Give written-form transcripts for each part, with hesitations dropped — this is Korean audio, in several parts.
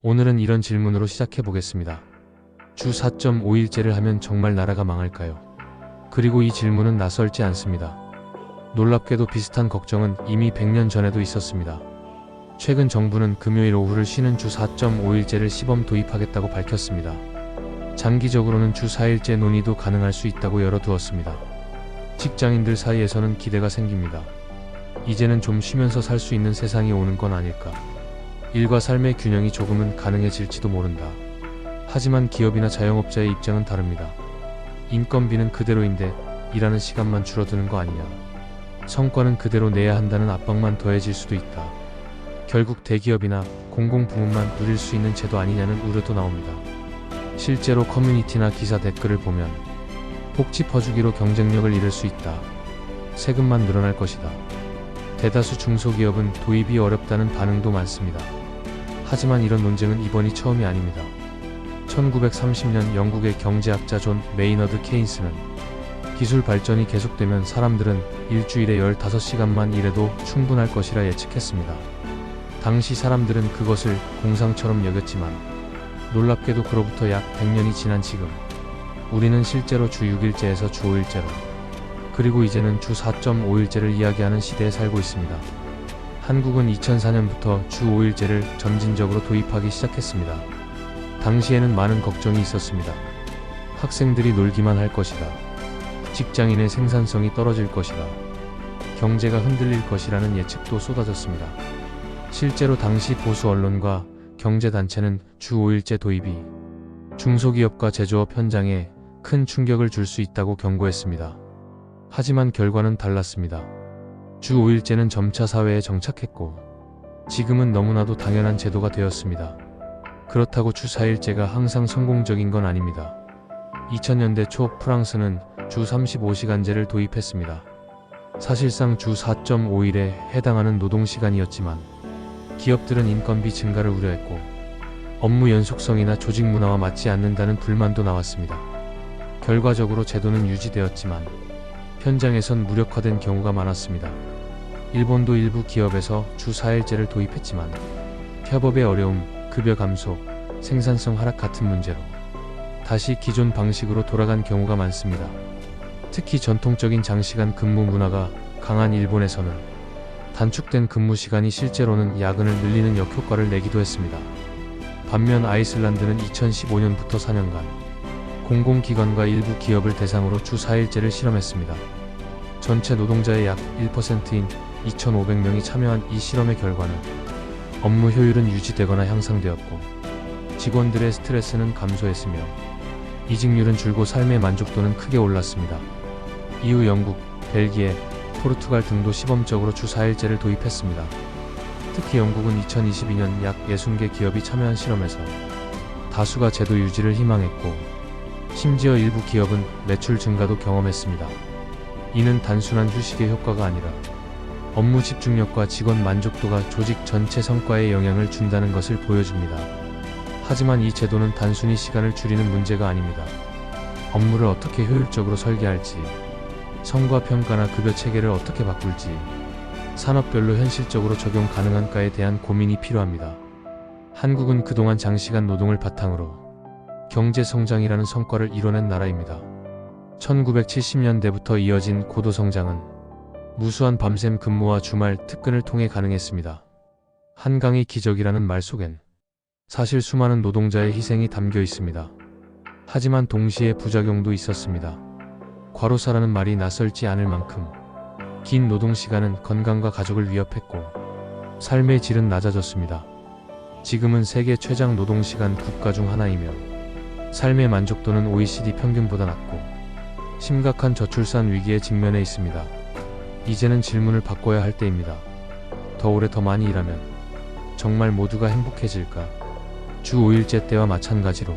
오늘은 이런 질문으로 시작해 보겠습니다. 주 4.5일제를 하면 정말 나라가 망할까요? 그리고 이 질문은 낯설지 않습니다. 놀랍게도 비슷한 걱정은 이미 100년 전에도 있었습니다. 최근 정부는 금요일 오후를 쉬는 주 4.5일제를 시범 도입하겠다고 밝혔습니다. 장기적으로는 주 4일제 논의도 가능할 수 있다고 열어두었습니다. 직장인들 사이에서는 기대가 생깁니다. 이제는 좀 쉬면서 살 수 있는 세상이 오는 건 아닐까. 일과 삶의 균형이 조금은 가능해질지도 모른다. 하지만 기업이나 자영업자의 입장은 다릅니다. 인건비는 그대로인데 일하는 시간만 줄어드는 거 아니냐. 성과는 그대로 내야 한다는 압박만 더해질 수도 있다. 결국 대기업이나 공공부문만 누릴 수 있는 제도 아니냐는 우려도 나옵니다. 실제로 커뮤니티나 기사 댓글을 보면 복지 퍼주기로 경쟁력을 잃을 수 있다. 세금만 늘어날 것이다. 대다수 중소기업은 도입이 어렵다는 반응도 많습니다. 하지만 이런 논쟁은 이번이 처음이 아닙니다. 1930년 영국의 경제학자 존 메이너드 케인스는 기술 발전이 계속되면 사람들은 일주일에 15시간만 일해도 충분할 것이라 예측했습니다. 당시 사람들은 그것을 공상처럼 여겼지만 놀랍게도 그로부터 약 100년이 지난 지금 우리는 실제로 주 6일제에서 주 5일제로 그리고 이제는 주 4.5일제를 이야기하는 시대에 살고 있습니다. 한국은 2004년부터 주 5일제를 점진적으로 도입하기 시작했습니다. 당시에는 많은 걱정이 있었습니다. 학생들이 놀기만 할 것이다. 직장인의 생산성이 떨어질 것이다. 경제가 흔들릴 것이라는 예측도 쏟아졌습니다. 실제로 당시 보수 언론과 경제단체는 주 5일제 도입이 중소기업과 제조업 현장에 큰 충격을 줄 수 있다고 경고했습니다. 하지만 결과는 달랐습니다. 주 5일제는 점차 사회에 정착했고 지금은 너무나도 당연한 제도가 되었습니다. 그렇다고 주 4일제가 항상 성공적인 건 아닙니다. 2000년대 초 프랑스는 주 35시간제를 도입했습니다. 사실상 주 4.5일에 해당하는 노동시간이었지만 기업들은 인건비 증가를 우려했고 업무 연속성이나 조직 문화와 맞지 않는다는 불만도 나왔습니다. 결과적으로 제도는 유지되었지만 현장에선 무력화된 경우가 많았습니다. 일본도 일부 기업에서 주 4일제를 도입했지만 협업의 어려움, 급여 감소, 생산성 하락 같은 문제로 다시 기존 방식으로 돌아간 경우가 많습니다. 특히 전통적인 장시간 근무 문화가 강한 일본에서는 단축된 근무 시간이 실제로는 야근을 늘리는 역효과를 내기도 했습니다. 반면 아이슬란드는 2015년부터 4년간 공공기관과 일부 기업을 대상으로 주 4일제를 실험했습니다. 전체 노동자의 약 1%인 2,500명이 참여한 이 실험의 결과는 업무 효율은 유지되거나 향상되었고 직원들의 스트레스는 감소했으며 이직률은 줄고 삶의 만족도는 크게 올랐습니다. 이후 영국, 벨기에, 포르투갈 등도 시범적으로 주 4일제를 도입했습니다. 특히 영국은 2022년 약 60개 기업이 참여한 실험에서 다수가 제도 유지를 희망했고 심지어 일부 기업은 매출 증가도 경험했습니다. 이는 단순한 휴식의 효과가 아니라 업무 집중력과 직원 만족도가 조직 전체 성과에 영향을 준다는 것을 보여줍니다. 하지만 이 제도는 단순히 시간을 줄이는 문제가 아닙니다. 업무를 어떻게 효율적으로 설계할지, 성과 평가나 급여 체계를 어떻게 바꿀지, 산업별로 현실적으로 적용 가능한가에 대한 고민이 필요합니다. 한국은 그동안 장시간 노동을 바탕으로 경제 성장이라는 성과를 이뤄낸 나라입니다. 1970년대부터 이어진 고도 성장은 무수한 밤샘 근무와 주말 특근을 통해 가능했습니다. 한강의 기적이라는 말 속엔 사실 수많은 노동자의 희생이 담겨 있습니다. 하지만 동시에 부작용도 있었습니다. 과로사라는 말이 낯설지 않을 만큼 긴 노동시간은 건강과 가족을 위협했고 삶의 질은 낮아졌습니다. 지금은 세계 최장 노동시간 국가 중 하나이며 삶의 만족도는 OECD 평균보다 낮고 심각한 저출산 위기에 직면해 있습니다. 이제는 질문을 바꿔야 할 때입니다. 더 오래 더 많이 일하면 정말 모두가 행복해질까? 주 5일제 때와 마찬가지로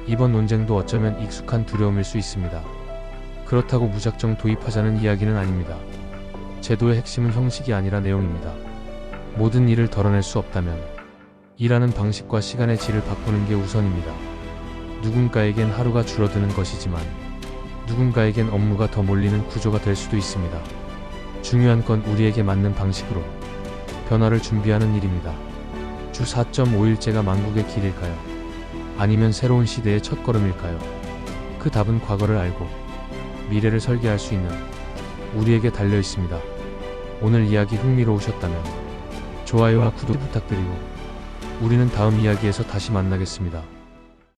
이번 논쟁도 어쩌면 익숙한 두려움일 수 있습니다. 그렇다고 무작정 도입하자는 이야기는 아닙니다. 제도의 핵심은 형식이 아니라 내용입니다. 모든 일을 덜어낼 수 없다면 일하는 방식과 시간의 질을 바꾸는 게 우선입니다. 누군가에겐 하루가 줄어드는 것이지만 누군가에겐 업무가 더 몰리는 구조가 될 수도 있습니다. 중요한 건 우리에게 맞는 방식으로 변화를 준비하는 일입니다. 주 4.5일째가 만국의 길일까요? 아니면 새로운 시대의 첫걸음일까요? 그 답은 과거를 알고 미래를 설계할 수 있는 우리에게 달려 있습니다. 오늘 이야기 흥미로우셨다면 좋아요와 구독 부탁드리고 우리는 다음 이야기에서 다시 만나겠습니다.